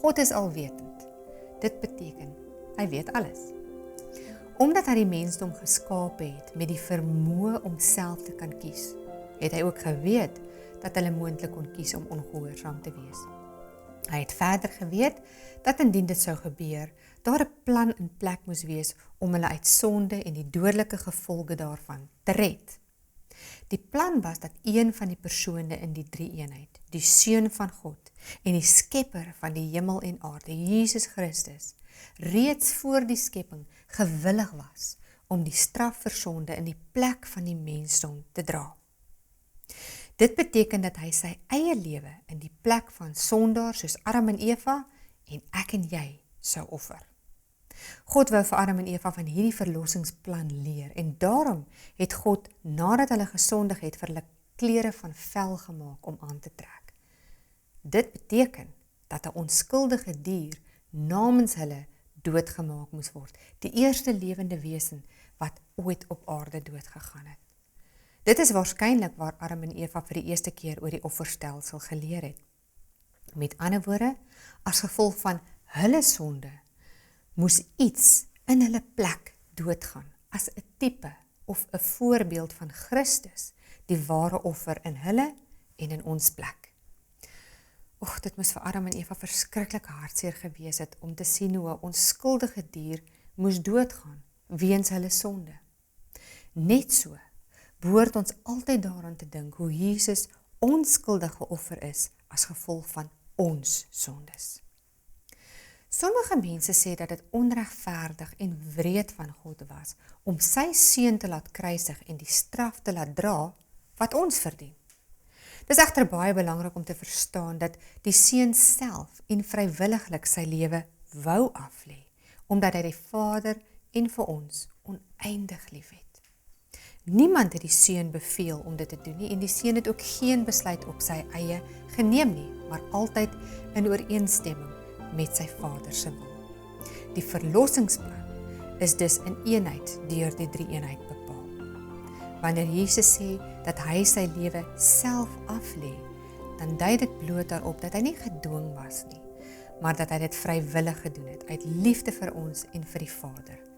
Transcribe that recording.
God is alwetend. Dit beteken, hy weet alles. Omdat hy die mensdom geskaap het met die vermoë om self te kan kies, het hy ook geweet dat hulle moontlik kon kies om ongehoorsaam te wees. Hy het verder geweet dat indien dit sou gebeur, daar 'n plan in plek moes wees om hulle uit sonde en die dodelike gevolge daarvan te red. Die plan was dat een van die persone in die drie-eenheid, die Seun van God en die Skepper van die hemel en aarde, Jesus Christus, reeds voor die skepping gewillig was om die straf vir sonde in die plek van die mensdom te dra. Dit beteken dat hy sy eie lewe in die plek van sondaars soos Adam en Eva en ek en jy sou offer. God wou vir Adam en Eva van hierdie verlossingsplan leer en daarom het God, nadat hulle gesondig het, vir hulle klere van vel gemaak om aan te trek. Dit beteken dat 'n onskuldige dier namens hulle doodgemaak moes word, die eerste lewende wesen wat ooit op aarde doodgegaan het. Dit is waarskynlik waar Adam en Eva vir die eerste keer oor die offerstelsel geleer het. Met ander woorde, as gevolg van hulle sonde, moes iets in hulle plek doodgaan, as 'n tipe of 'n voorbeeld van Christus, die ware offer in hulle en in ons plek. Dit moes vir Adam en Eva verskriklik hartseer gewees het om te sien hoe 'n onskuldige dier moes doodgaan weens hulle sonde. Net so behoort ons altyd daaraan te dink hoe Jesus onskuldig geoffer is as gevolg van ons sondes. Sommige mense sê dat dit onregverdig en wreed van God was om sy seun te laat kruisig en die straf te laat dra wat ons verdien. Dis egter baie belangrik om te verstaan dat die seun self en vrywilliglik sy lewe wou aflê, omdat hy die Vader en vir ons oneindig liefhet. Niemand het die seun beveel om dit te doen nie en die seun het ook geen besluit op sy eie geneem nie, maar altyd in ooreenstemming met sy Vader se wil. Die verlossingsplan is dus in eenheid deur die drie-eenheid bepaal. Wanneer Jesus sê dat hy sy lewe self aflê, dan dui dit bloot daarop dat hy nie gedwing was nie, maar dat hy dit vrywillig gedoen het, uit liefde vir ons en vir die Vader.